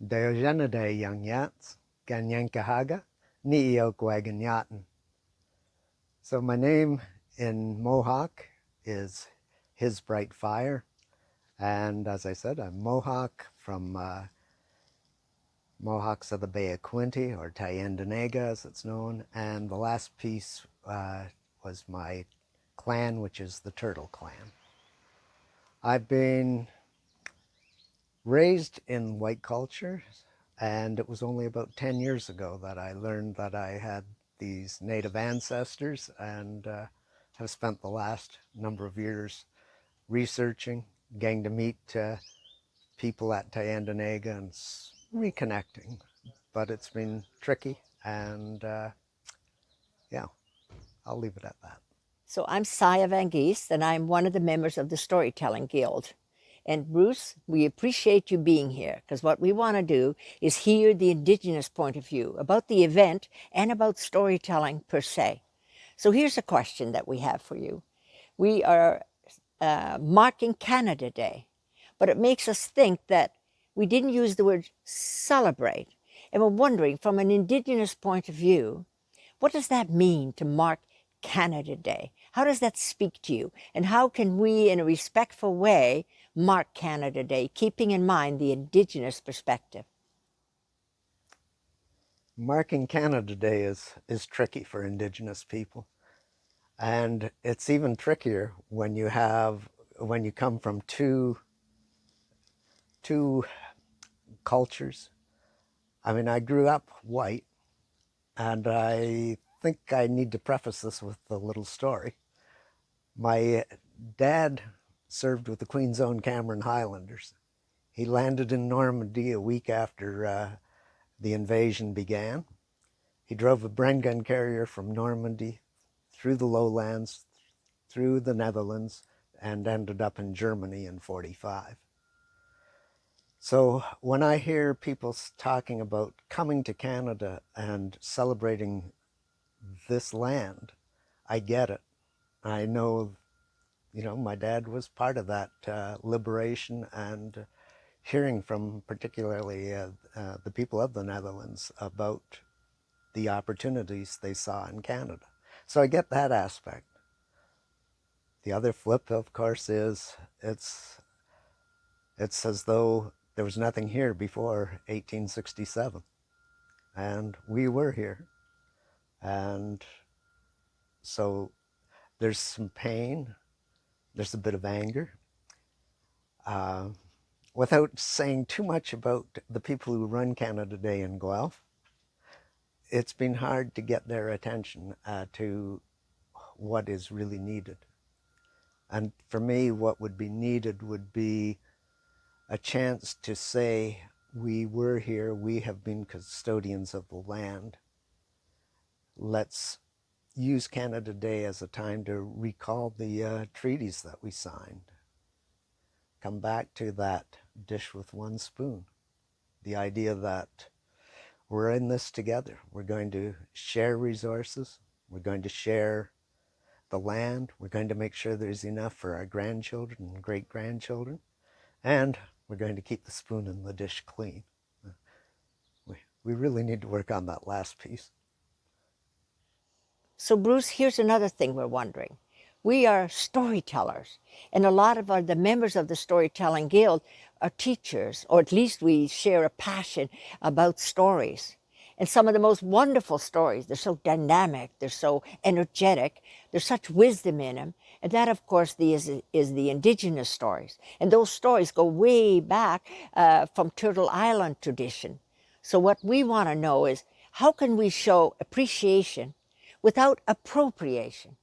Diogenide young yats, Ganyankahaga, Niiokwaganyatin. So my name in Mohawk is His Bright Fire. And as I said, I'm Mohawk from Mohawks of the Bay of Quinte, or Tyendinaga as it's known. And the last piece was my clan, which is the Turtle Clan. I've been raised in white culture, and it was only about 10 years ago that I learned that I had these native ancestors, and have spent the last number of years researching, getting to meet people at Tyendinaga and reconnecting. But it's been tricky, and yeah, I'll leave it at that. So I'm Saya VanGeest, and I'm one of the members of the Storytelling Guild. And Bruce, we appreciate you being here, because what we want to do is hear the Indigenous point of view about the event and about storytelling per se. So here's a question that we have for you. We are marking Canada Day, but it makes us think that we didn't use the word celebrate. And we're wondering, from an Indigenous point of view, what does that mean to mark Canada Day? How does that speak to you? And how can we, in a respectful way, mark Canada Day, keeping in mind the Indigenous perspective? Marking Canada Day is tricky for Indigenous people. And it's even trickier when you come from two cultures. I mean, I grew up white, and I think I need to preface this with a little story. My dad served with the Queen's Own Cameron Highlanders. He landed in Normandy a week after the invasion began. He drove a Bren gun carrier from Normandy through the lowlands, through the Netherlands, and ended up in Germany in 45. So when I hear people talking about coming to Canada and celebrating this land, I get it. I know, my dad was part of that liberation, and hearing from particularly the people of the Netherlands about the opportunities they saw in Canada. So I get that aspect. The other flip, of course, is it's as though there was nothing here before 1867, and we were here. And so there's some pain, there's a bit of anger. Without saying too much about the people who run Canada Day in Guelph, it's been hard to get their attention to what is really needed. And for me, what would be needed would be a chance to say, we were here, we have been custodians of the land. Let's use Canada Day as a time to recall the treaties that we signed. Come back to that dish with one spoon. The idea that we're in this together. We're going to share resources. We're going to share the land. We're going to make sure there's enough for our grandchildren and great-grandchildren. And we're going to keep the spoon in the dish clean. We really need to work on that last piece. So, Bruce, here's another thing we're wondering. We are storytellers, and a lot of the members of the Storytelling Guild are teachers, or at least we share a passion about stories. And some of the most wonderful stories, they're so dynamic, they're so energetic, there's such wisdom in them. And that, of course, is the Indigenous stories. And those stories go way back from Turtle Island tradition. So what we want to know is, how can we show appreciation without appropriation?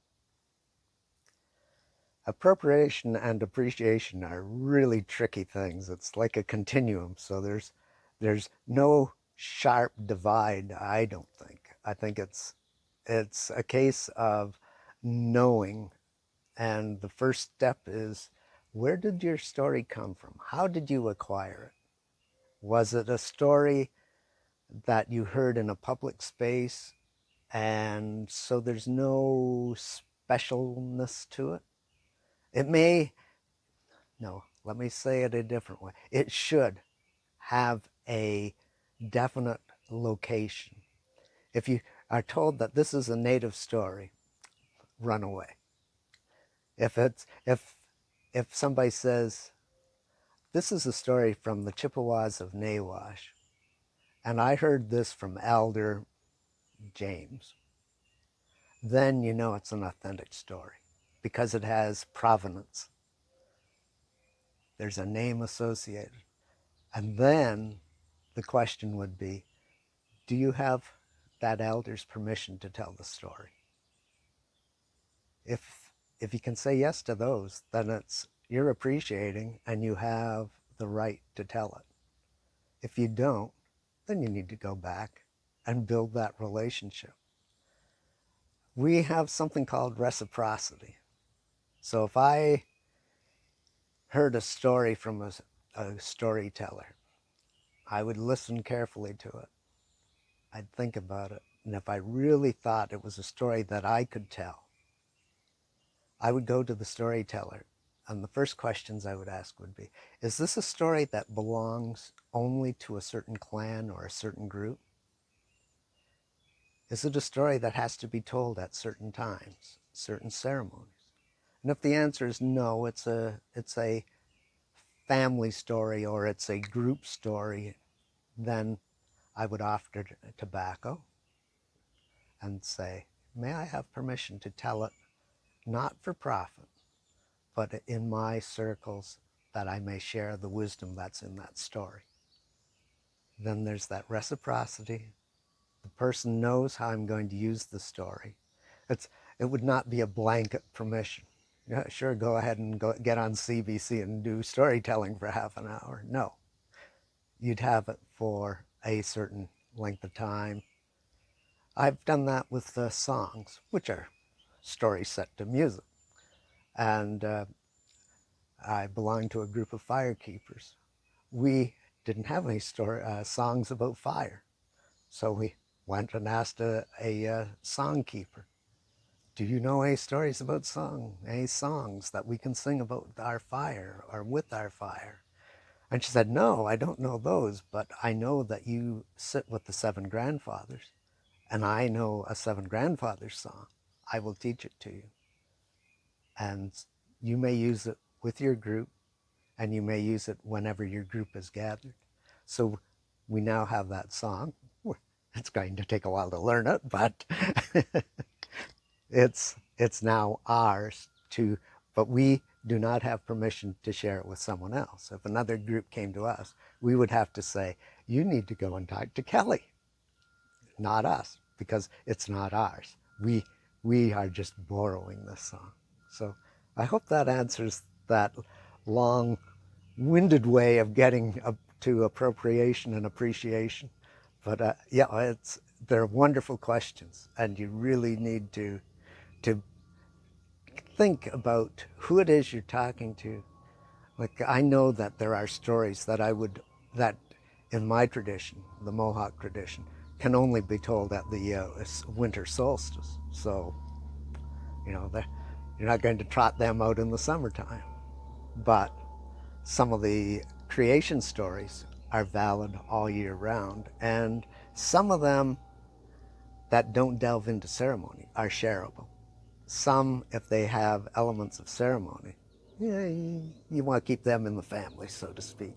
Appropriation and appreciation are really tricky things. It's like a continuum. So there's no sharp divide, I don't think. I think it's a case of knowing, and the first step is, where did your story come from? How did you acquire it? Was it a story that you heard in a public space, and so there's no specialness to it? It may, no, let me say it a different way. It should have a definite location. If you are told that this is a native story, run away. If somebody says this is a story from the Chippewas of Nawash, and I heard this from Elder James, then you know it's an authentic story because it has provenance. There's a name associated. And then the question would be, do you have that elder's permission to tell the story? If you can say yes to those, then you're appreciating and you have the right to tell it. If you don't, then you need to go back and build that relationship. We have something called reciprocity. So if I heard a story from a storyteller, I would listen carefully to it. I'd think about it. And if I really thought it was a story that I could tell, I would go to the storyteller. And the first questions I would ask would be, is this a story that belongs only to a certain clan or a certain group? Is it a story that has to be told at certain times, certain ceremonies? And if the answer is no, it's a family story or it's a group story, then I would offer tobacco and say, may I have permission to tell it, not for profit, but in my circles, that I may share the wisdom that's in that story. Then there's that reciprocity. The person knows how I'm going to use the story. It would not be a blanket permission. Yeah, sure, go ahead and get on CBC and do storytelling for half an hour. No, you'd have it for a certain length of time. I've done that with the songs, which are stories set to music. And I belong to a group of firekeepers. We didn't have any songs about fire. So we went and asked a songkeeper, do you know any stories about any songs that we can sing about our fire or with our fire? And she said, no, I don't know those, but I know that you sit with the seven grandfathers, and I know a seven grandfathers song. I will teach it to you. And you may use it with your group, and you may use it whenever your group is gathered. So we now have that song. It's going to take a while to learn it, but it's now ours to, but we do not have permission to share it with someone else. If another group came to us, we would have to say, you need to go and talk to Kelly, not us, because it's not ours. We are just borrowing this song. So I hope that answers that long-winded way of getting up to appropriation and appreciation. But yeah, they're wonderful questions, and you really need to think about who it is you're talking to. Like, I know that there are stories that that in my tradition, the Mohawk tradition, can only be told at the winter solstice. So, you know, you're not going to trot them out in the summertime. But some of the creation stories are valid all year round, and some of them that don't delve into ceremony are shareable. Some, if they have elements of ceremony, yeah, you want to keep them in the family, so to speak.